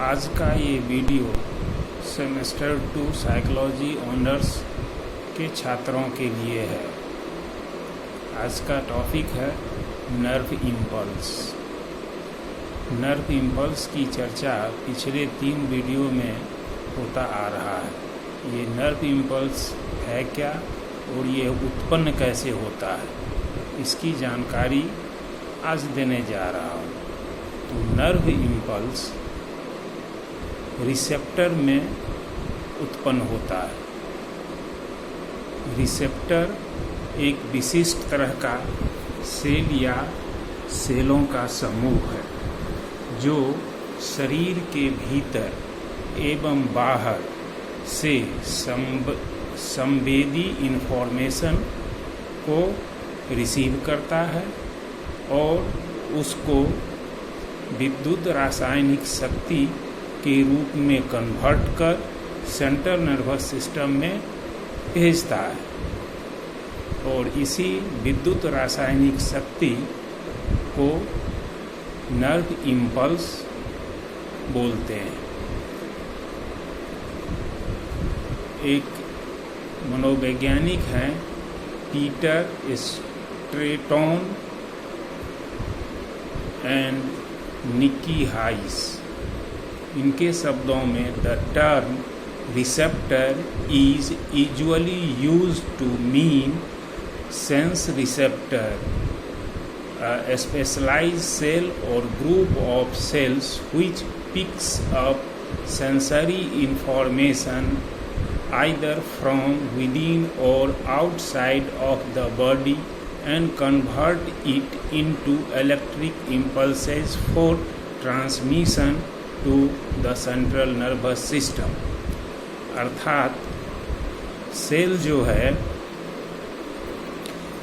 आज का ये वीडियो सेमेस्टर 2 साइकोलॉजी ऑनर्स के छात्रों के लिए है। आज का टॉपिक है नर्व इम्पल्स। नर्व इम्पल्स की चर्चा पिछले 3 वीडियो में होता आ रहा है। ये नर्व इम्पल्स है क्या और ये उत्पन्न कैसे होता है, इसकी जानकारी आज देने जा रहा हूँ। तो नर्व इम्पल्स रिसेप्टर में उत्पन्न होता है। रिसेप्टर एक विशिष्ट तरह का सेल या सेलों का समूह है जो शरीर के भीतर एवं बाहर से संवेदी इंफॉर्मेशन को रिसीव करता है और उसको विद्युत रासायनिक शक्ति के रूप में कन्वर्ट कर सेंट्रल नर्वस सिस्टम में भेजता है और इसी विद्युत रासायनिक शक्ति को नर्व इम्पल्स बोलते हैं। एक मनोवैज्ञानिक हैं पीटर स्ट्रेटॉन एंड निकी हाइस। इनके शब्दों में the term receptor is usually used to mean sense receptor, a specialized cell or group of cells which picks up sensory information either from within or outside of the body and convert it into electric impulses for transmission to the central nervous system। अर्थात cell जो है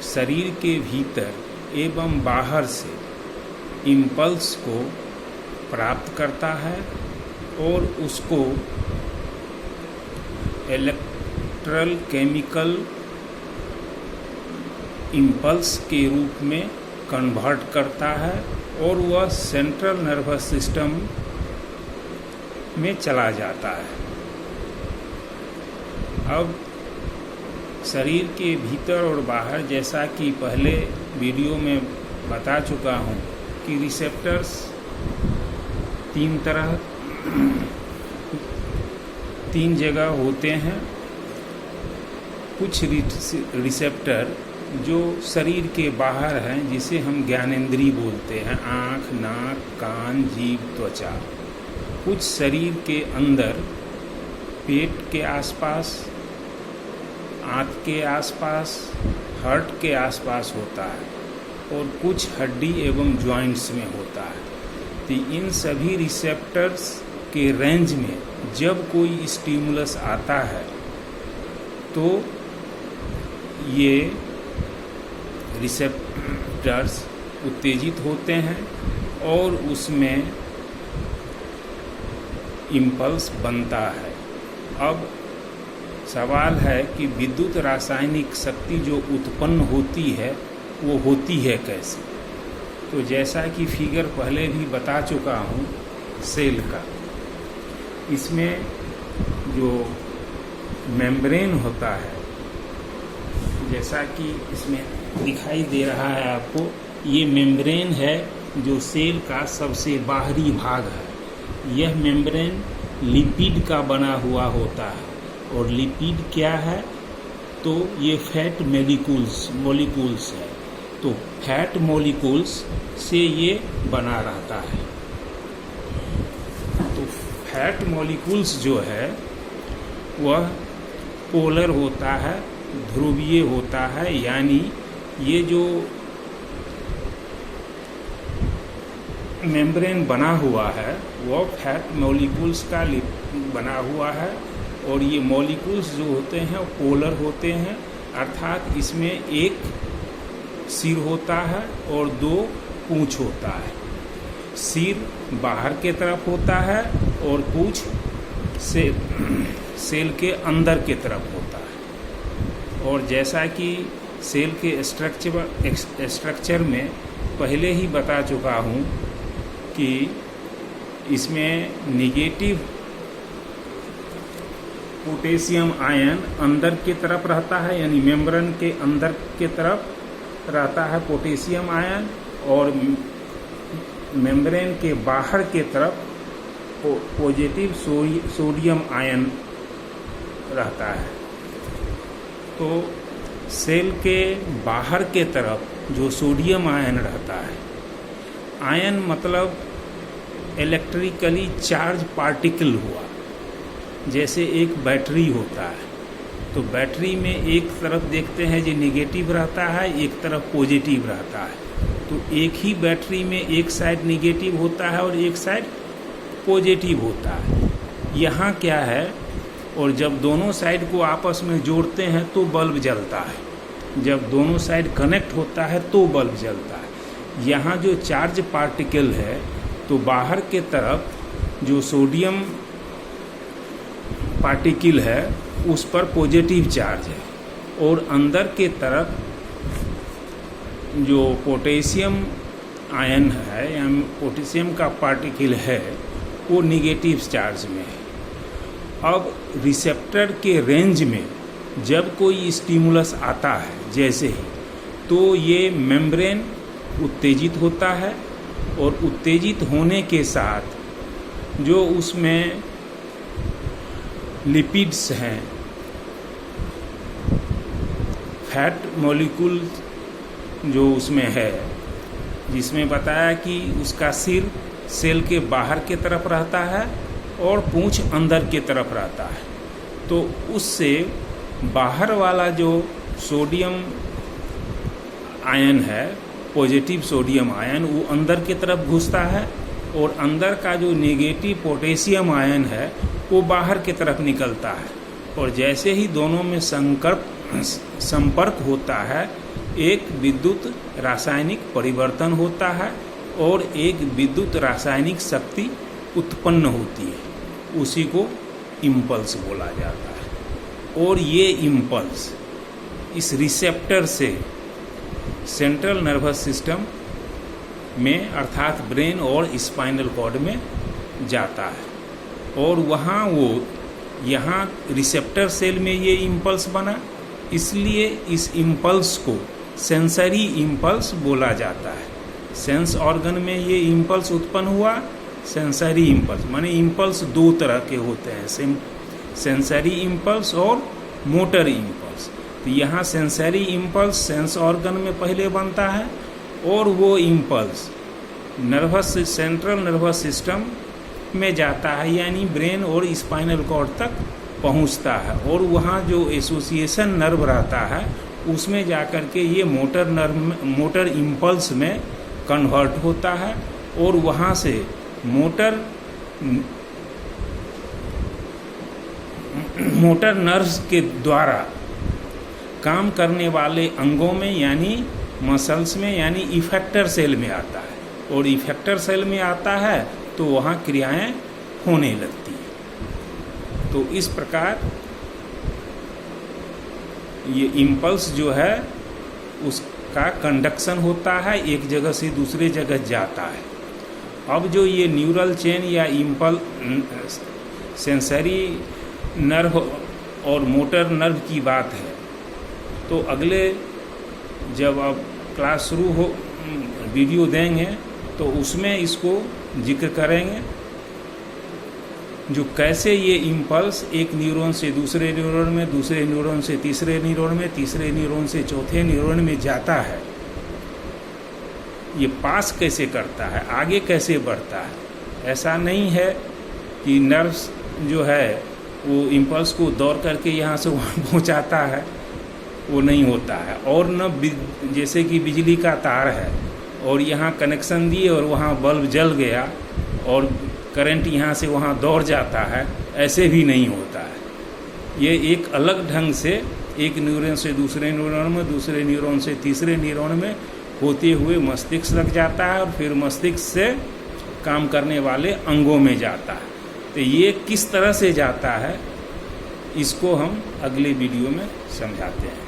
शरीर के भीतर एवं बाहर से impulse को प्राप्त करता है और उसको इलेक्ट्रल केमिकल इम्पल्स के रूप में कन्वर्ट करता है और वह सेंट्रल नर्वस सिस्टम में चला जाता है। अब शरीर के भीतर और बाहर, जैसा कि पहले वीडियो में बता चुका हूँ कि रिसेप्टर्स 3 जगह होते हैं। कुछ रिसेप्टर जो शरीर के बाहर हैं जिसे हम ज्ञानेंद्रिय बोलते हैं, आँख, नाक, कान, जीभ, त्वचा। कुछ शरीर के अंदर पेट के आसपास, आँत के आसपास, हार्ट के आसपास होता है और कुछ हड्डी एवं जॉइंट्स में होता है। तो इन सभी रिसेप्टर्स के रेंज में जब कोई स्टिमुलस आता है तो ये रिसेप्टर्स उत्तेजित होते हैं और उसमें इम्पल्स बनता है। अब सवाल है कि विद्युत रासायनिक शक्ति जो उत्पन्न होती है वो होती है कैसे। तो जैसा कि फिगर पहले भी बता चुका हूँ सेल का, इसमें जो मेम्ब्रेन होता है, जैसा कि इसमें दिखाई दे रहा है आपको, ये मेम्ब्रेन है जो सेल का सबसे बाहरी भाग है। यह मेम्ब्रेन लिपिड का बना हुआ होता है और लिपिड क्या है, तो ये फैट मॉलिक्यूल्स है। तो फैट मॉलिक्यूल्स से ये बना रहता है। तो फैट मॉलिक्यूल्स जो है वह पोलर होता है, ध्रुवीय होता है, यानी ये जो मेम्ब्रेन बना हुआ है वह फैट मॉलिक्यूल्स का बना हुआ है और ये मॉलिक्यूल्स जो होते हैं पोलर होते हैं। अर्थात इसमें एक सिर होता है और 2 पूंछ होता है। सिर बाहर के तरफ होता है और पूंछ सेल के अंदर के तरफ होता है। और जैसा कि सेल के स्ट्रक्चर में पहले ही बता चुका हूँ कि इसमें निगेटिव पोटेशियम आयन अंदर की तरफ रहता है, यानी मेम्ब्रेन के अंदर की तरफ रहता है पोटेशियम आयन, और मेम्ब्रेन के बाहर के तरफ पॉजिटिव सोडियम आयन रहता है। तो सेल के बाहर के तरफ जो सोडियम आयन रहता है, आयन मतलब इलेक्ट्रिकली चार्ज पार्टिकल हुआ, जैसे एक बैटरी होता है। तो बैटरी में एक तरफ देखते हैं जो निगेटिव रहता है, एक तरफ पॉजिटिव रहता है। तो एक ही बैटरी में एक साइड निगेटिव होता है और एक साइड पॉजिटिव होता है। यहाँ क्या है, और जब दोनों साइड को आपस में जोड़ते हैं तो बल्ब जलता है, जब दोनों साइड कनेक्ट होता है तो बल्ब जलता है। यहाँ जो चार्ज पार्टिकल है, तो बाहर के तरफ जो सोडियम पार्टिकल है उस पर पॉजिटिव चार्ज है, और अंदर के तरफ जो पोटेशियम आयन है या पोटेशियम का पार्टिकल है वो निगेटिव चार्ज में है। अब रिसेप्टर के रेंज में जब कोई स्टिमुलस आता है जैसे ही, तो ये मेम्ब्रेन उत्तेजित होता है, और उत्तेजित होने के साथ जो उसमें लिपिड्स हैं, फैट मॉलिक्यूल जो उसमें है, जिसमें बताया कि उसका सिर सेल के बाहर के तरफ रहता है और पूंछ अंदर के तरफ रहता है। तो उससे बाहर वाला जो सोडियम आयन है, पॉजिटिव सोडियम आयन, वो अंदर की तरफ घुसता है, और अंदर का जो नेगेटिव पोटेशियम आयन है वो बाहर की तरफ निकलता है। और जैसे ही दोनों में संपर्क होता है, एक विद्युत रासायनिक परिवर्तन होता है और एक विद्युत रासायनिक शक्ति उत्पन्न होती है, उसी को इम्पल्स बोला जाता है। और ये इम्पल्स इस रिसेप्टर से सेंट्रल नर्वस सिस्टम में अर्थात ब्रेन और स्पाइनल कॉर्ड में जाता है, और वहाँ वो यहाँ रिसेप्टर सेल में ये इम्पल्स बना, इसलिए इस इम्पल्स को सेंसरी इम्पल्स बोला जाता है। सेंस ऑर्गन में ये इम्पल्स उत्पन्न हुआ, सेंसरी इम्पल्स, माने इम्पल्स दो तरह के होते हैं, सेंसरी इम्पल्स और मोटर इम्पल्स। तो यहाँ सेंसरी इम्पल्स सेंस ऑर्गन में पहले बनता है, और वो इम्पल्स सेंट्रल नर्वस सिस्टम में जाता है, यानी ब्रेन और स्पाइनल कॉर्ड तक पहुँचता है, और वहाँ जो एसोसिएशन नर्व रहता है उसमें जाकर के ये मोटर इम्पल्स में कन्वर्ट होता है, और वहाँ से मोटर नर्व्स के द्वारा काम करने वाले अंगों में यानी मसल्स में यानी इफेक्टर सेल में आता है, और इफेक्टर सेल में आता है तो वहाँ क्रियाएं होने लगती हैं। तो इस प्रकार ये इम्पल्स जो है उसका कंडक्शन होता है, एक जगह से दूसरे जगह जाता है। अब जो ये न्यूरल चेन या इम्पल्स सेंसरी नर्व और मोटर नर्व की बात है, तो अगले जब अब क्लास शुरू हो वीडियो देंगे तो उसमें इसको जिक्र करेंगे, जो कैसे ये इम्पल्स एक न्यूरॉन से दूसरे न्यूरॉन में, दूसरे न्यूरॉन से तीसरे न्यूरॉन में, तीसरे न्यूरॉन से चौथे न्यूरॉन में जाता है, ये पास कैसे करता है, आगे कैसे बढ़ता है। ऐसा नहीं है कि नर्व्स जो है वो इम्पल्स को दौड़ करके यहाँ से वहाँ पहुँचाता है, वो नहीं होता है। और न जैसे कि बिजली का तार है और यहाँ कनेक्शन दिए और वहाँ बल्ब जल गया और करंट यहाँ से वहाँ दौड़ जाता है, ऐसे भी नहीं होता है। ये एक अलग ढंग से एक न्यूरॉन से दूसरे न्यूरॉन में, दूसरे न्यूरॉन से तीसरे न्यूरॉन में होते हुए मस्तिष्क लग जाता है, और फिर मस्तिष्क से काम करने वाले अंगों में जाता है। तो ये किस तरह से जाता है इसको हम अगले वीडियो में समझाते हैं।